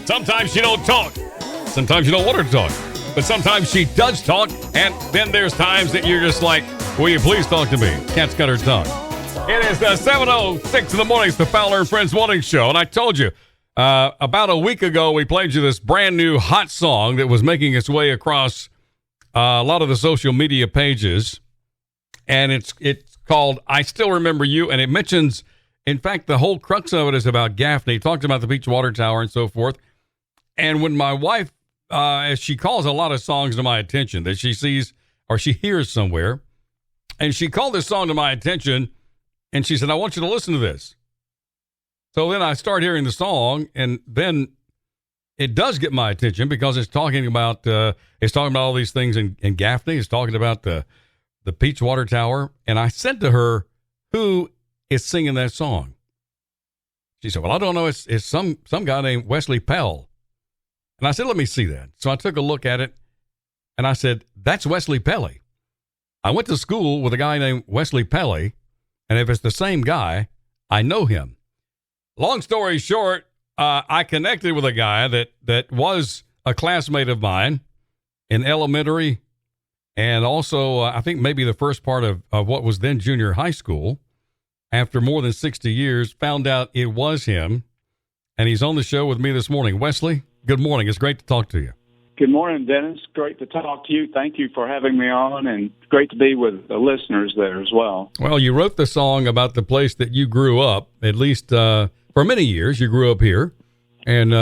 Sometimes she don't talk. Sometimes you don't want her to talk. But sometimes she does talk, and then there's times that you're just like, will you please talk to me? Can't cut her tongue. It is 7:06 in the morning. It's the Fowler and Friends Morning Show. And I told you, about a week ago, we played you this brand new hot song that was making its way across a lot of the social media pages. And it's called I Still Remember You. And it mentions, in fact, the whole crux of it is about Gaffney. It talks about the Beach Water Tower and so forth. And when my wife, she calls a lot of songs to my attention that she sees or she hears somewhere. And she called this song to my attention, and she said, I want you to listen to this. So then I start hearing the song, and then it does get my attention because it's talking about all these things in Gaffney. It's talking about the Beach Water Tower. And I said to her, who is singing that song? She said, well, I don't know. It's some guy named Wesley Pelle. And I said, let me see that. So I took a look at it, and I said, that's Wesley Pelle. I went to school with a guy named Wesley Pelle, and if it's the same guy, I know him. Long story short, I connected with a guy that was a classmate of mine in elementary, and also I think maybe the first part of what was then junior high school. After more than 60 years, found out it was him, and he's on the show with me this morning. Wesley, good morning. It's great to talk to you. Good morning, Dennis. Great to talk to you. Thank you for having me on, and great to be with the listeners there as well. Well, you wrote the song about the place that you grew up, at least for many years. You grew up here. And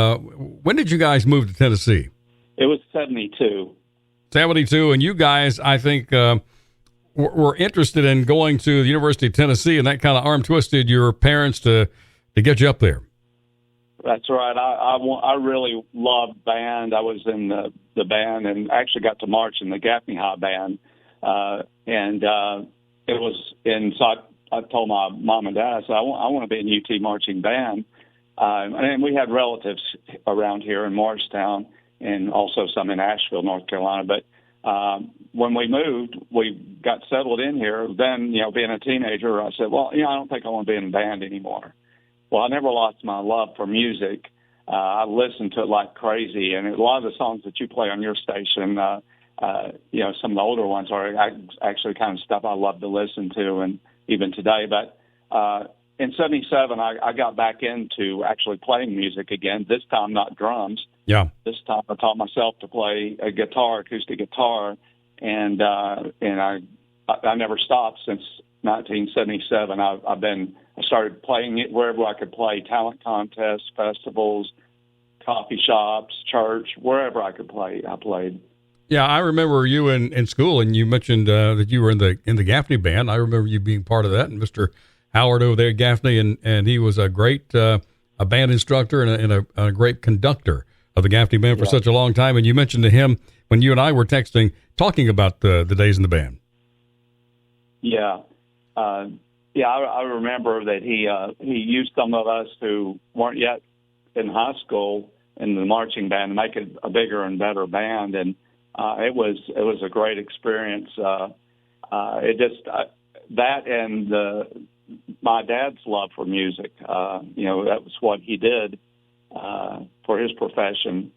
when did you guys move to Tennessee? It was 72. 72, and you guys, I think, were interested in going to the University of Tennessee, and that kind of arm-twisted your parents to get you up there. That's right. I really loved band. I was in the band and actually got to march in the Gaffney High band. It was so I told my mom and dad, I said, I want to be in UT marching band. And we had relatives around here in Morristown and also some in Asheville, North Carolina. But when we moved, we got settled in here. Then, being a teenager, I said, well, I don't think I want to be in a band anymore. Well, I never lost my love for music. I listened to it like crazy, and a lot of the songs that you play on your station, some of the older ones are actually kind of stuff I love to listen to, and even today. But in 77, I got back into actually playing music again, this time not drums. Yeah. This time I taught myself to play a guitar, acoustic guitar, and I never stopped since 1977. I started playing it wherever I could play, talent contests, festivals, coffee shops, church, wherever I could play, I played. Yeah, I remember you in school, and you mentioned that you were in the Gaffney band. I remember you being part of that, and Mr. Howard over there at Gaffney, and he was a great a band instructor and a great conductor of the Gaffney band for such a long time. And you mentioned to him when you and I were texting, talking about the days in the band. Yeah. I remember that he used some of us who weren't yet in high school in the marching band to make it a bigger and better band, and it was a great experience. That and my dad's love for music. That was what he did for his profession,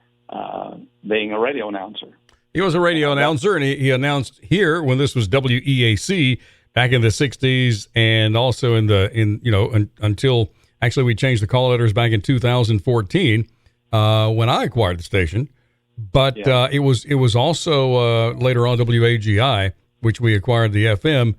being a radio announcer. He was a radio announcer, and he announced here when this was WEAC. Back in the 60s, and also until actually we changed the call letters back in 2014 when I acquired the station. But it was also later on WAGI, which we acquired the FM.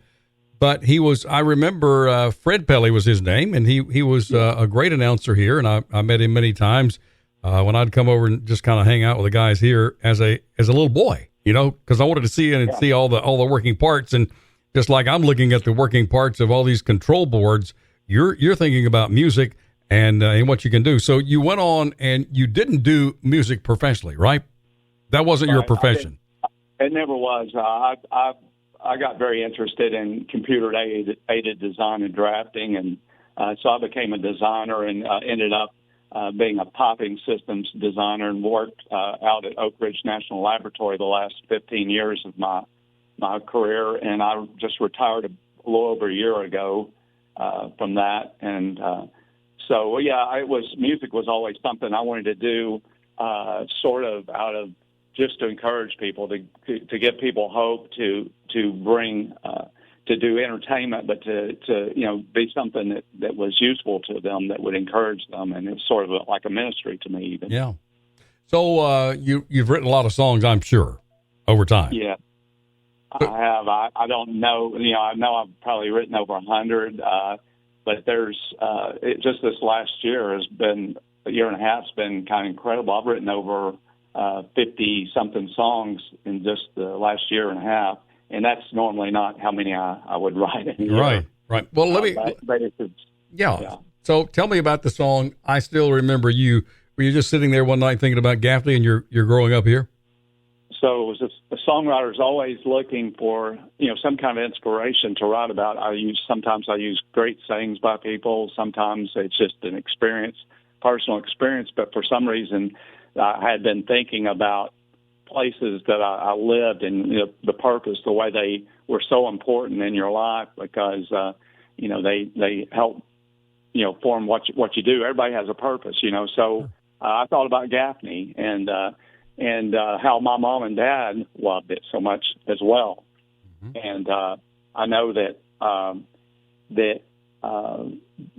But I remember Fred Pelle was his name, and he was a great announcer here, and I met him many times when I'd come over and just kind of hang out with the guys here as a little boy, because I wanted to see all the working parts. And just like I'm looking at the working parts of all these control boards, you're thinking about music and what you can do. So you went on and you didn't do music professionally, right? That wasn't your profession. It never was. I got very interested in computer-aided design and drafting, and so I became a designer and ended up being a piping systems designer and worked out at Oak Ridge National Laboratory the last 15 years of my career, and I just retired a little over a year ago from that. And music was always something I wanted to do sort of out of just to encourage people, to give people hope, to bring to do entertainment, but to be something that was useful to them, that would encourage them, and it's sort of like a ministry to me even. Yeah. So you've written a lot of songs, I'm sure, over time. Yeah, I have. I don't know. I know I've probably written over 100, but there's just this last year has been a year and a half. Has been kind of incredible. I've written over 50 something songs in just the last year and a half. And that's normally not how many I would write in a year. Right. Well, let me. But yeah. So tell me about the song. I Still Remember You. Were you just sitting there one night thinking about Gaffney, and you're growing up here? So it was a songwriter's always looking for some kind of inspiration to write about. Sometimes I use great sayings by people. Sometimes it's just an experience, personal experience. But for some reason, I had been thinking about places that I lived, and the purpose, the way they were so important in your life, because they help form what you do. Everybody has a purpose, So I thought about Gaffney and how my mom and dad loved it so much as well, and I know that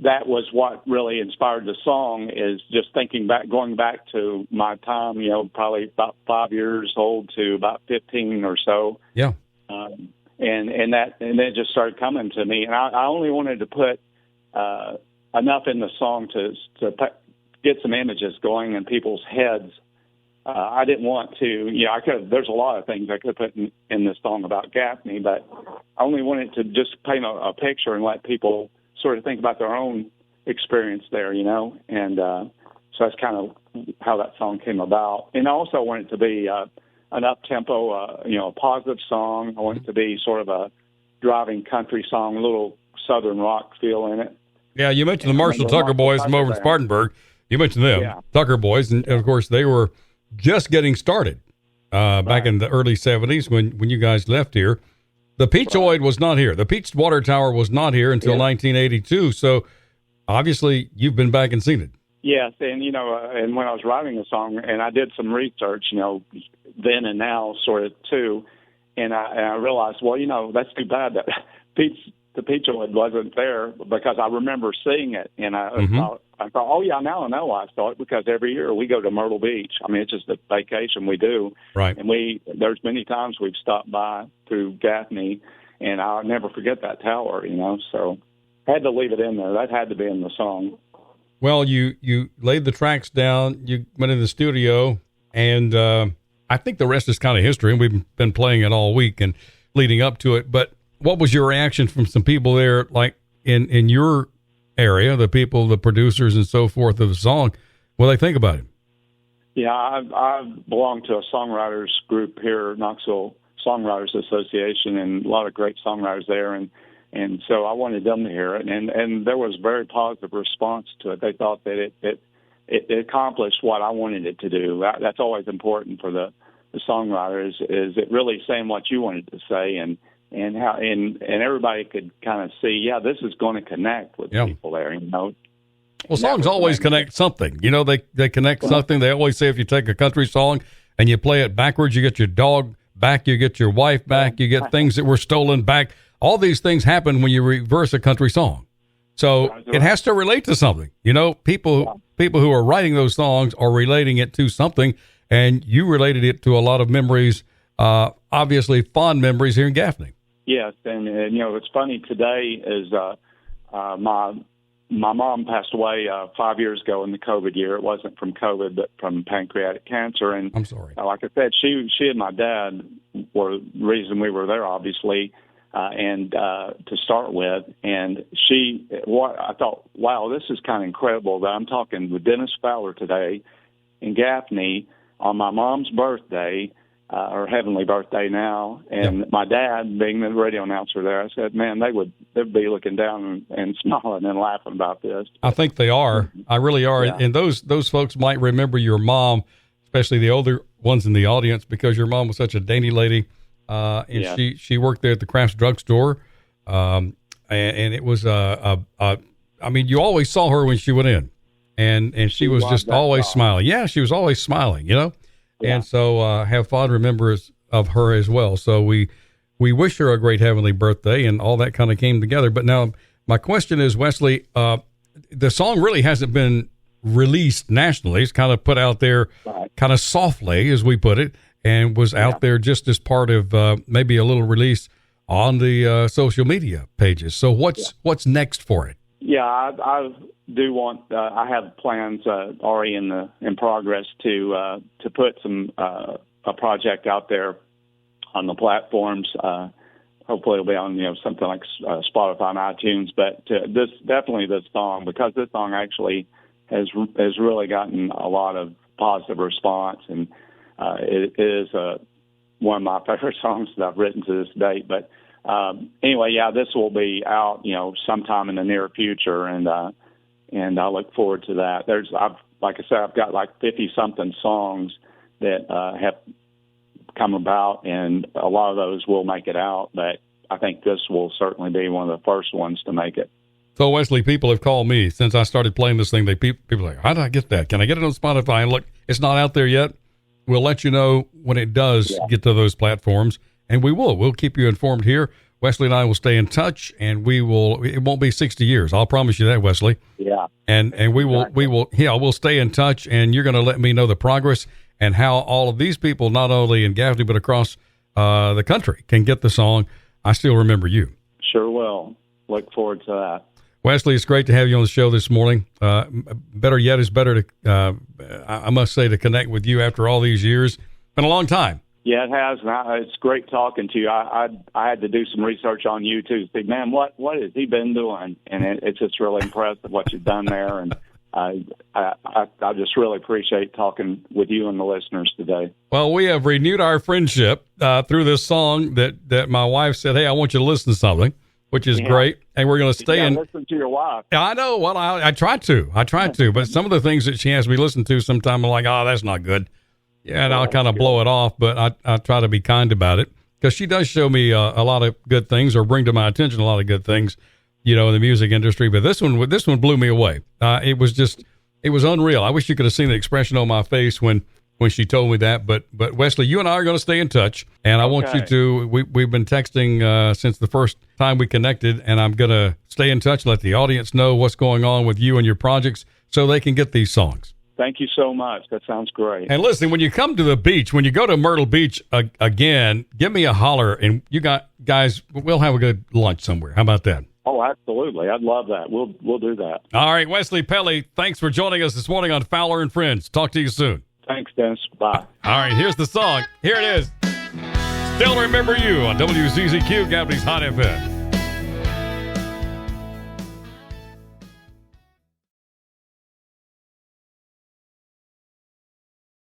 that was what really inspired the song, is just going back to my time, probably about 5 years old to about 15 or so. Yeah. And it just started coming to me. And I only wanted to put enough in the song to get some images going in people's heads. I didn't want to, there's a lot of things I could put in this song about Gaffney, but I only wanted to just paint a picture and let people sort of think about their own experience there, and so that's kind of how that song came about. And I also want it to be an up-tempo, a positive song. I want it to be sort of a driving country song, a little southern rock feel in it. Yeah, you mentioned the Marshall Tucker Boys from over in Spartanburg. You mentioned them, Tucker Boys, and of course they were just getting started back in the early 70s when you guys left here. The Peachoid was not here. The Peach Water Tower was not here until 1982. So obviously you've been back and seen it. Yes. And, and when I was writing the song, and I did some research, then and now sort of too, and I realized, well, that's too bad that the Peachoid wasn't there, because I remember seeing it, and I thought, oh yeah, now I know why I saw it, because every year we go to Myrtle Beach. I mean, it's just a vacation we do. Right. And there's many times we've stopped by through Gaffney, and I'll never forget that tower, so had to leave it in there. That had to be in the song. Well, you laid the tracks down, you went in the studio, and I think the rest is kind of history, and we've been playing it all week and leading up to it. But what was your reaction from some people there, like in your area, the people, the producers and so forth of the song? What do they think about it? Yeah, I belong to a songwriters group here, Knoxville Songwriters Association, and a lot of great songwriters there, and so I wanted them to hear it, and there was a very positive response to it. They thought that it accomplished what I wanted it to do. That's always important for the songwriters, is it really saying what you wanted to say, and how and everybody could kind of see, this is going to connect with people there, Well, songs always connect something. They connect something. They always say if you take a country song and you play it backwards, you get your dog back, you get your wife back, you get things that were stolen back. All these things happen when you reverse a country song. So it has to relate to something. People who are writing those songs are relating it to something, and you related it to a lot of memories, obviously fond memories here in Gaffney. Yes, and it's funny today is my mom passed away 5 years ago in the COVID year. It wasn't from COVID, but from pancreatic cancer. And I'm sorry. Like I said, she and my dad were the reason we were there, obviously, and to start with. And I thought, wow, this is kind of incredible that I'm talking with Dennis Fowler today in Gaffney on my mom's birthday, her heavenly birthday now, and my dad being the radio announcer there. I said, man, they'd be looking down and smiling and laughing about this. I think they are. I really are. Yeah. And those folks might remember your mom, especially the older ones in the audience, because your mom was such a dainty lady. And she worked there at the Crafts drugstore. And it was, I mean, you always saw her when she went in. and she was just always smiling. Yeah, she was always smiling, Yeah. And so have fond remembrance of her as well. So we wish her a great heavenly birthday, and all that kind of came together. But now my question is, Wesley, the song really hasn't been released nationally. It's kind of put out there kind of softly, as we put it, and was out there just as part of maybe a little release on the social media pages. So what's next for it? Yeah, I do want. I have plans already in progress to put some a project out there on the platforms. Hopefully, it'll be on something like Spotify and iTunes. But definitely this song, because this song actually has really gotten a lot of positive response, and it is one of my favorite songs that I've written to this date. But anyway, this will be out, sometime in the near future, and I look forward to that. Like I said, I've got like 50-something songs that have come about, and a lot of those will make it out. But I think this will certainly be one of the first ones to make it. So, Wesley, people have called me since I started playing this thing. People are like, how did I get that? Can I get it on Spotify? And look, it's not out there yet. We'll let you know when it does get to those platforms, and we will. We'll keep you informed here. Wesley and I will stay in touch, and it won't be 60 years. I'll promise you that, Wesley. Yeah. And we'll stay in touch, and you're going to let me know the progress and how all of these people, not only in Gaffney, but across the country, can get the song, I Still Remember You. Sure will. Look forward to that. Wesley, it's great to have you on the show this morning. Better yet, it's better to, I must say, to connect with you after all these years. Been a long time. Yeah, it has. And it's great talking to you. I had to do some research on you too. Say, man, what has he been doing? And it's just really impressive what you've done there. And I just really appreciate talking with you and the listeners today. Well, we have renewed our friendship through this song that my wife said, hey, I want you to listen to something, which is great. And we're going to stay in. Listen to your wife. I know. Well, I try to. But some of the things that she has me listen to sometimes I'm like, oh, that's not good. Yeah, and I'll kind of blow it off. But I try to be kind about it, because she does show me a lot of good things, or bring to my attention a lot of good things, in the music industry. But this one blew me away. It was unreal. I wish you could have seen the expression on my face when she told me that. But Wesley, you and I are going to stay in touch, and I want you to. We've been texting since the first time we connected, and I'm going to stay in touch, let the audience know what's going on with you and your projects, so they can get these songs. Thank you so much. That sounds great. And listen, when you come to the beach, when you go to Myrtle Beach again, give me a holler, and you guys, we'll have a good lunch somewhere. How about that? Oh, absolutely. I'd love that. We'll do that. All right, Wesley Pelle, thanks for joining us this morning on Fowler and Friends. Talk to you soon. Thanks, Dennis. Bye. All right, here's the song. Here it is. Still Remember You on WCCQ, Gaffney's Hot FM.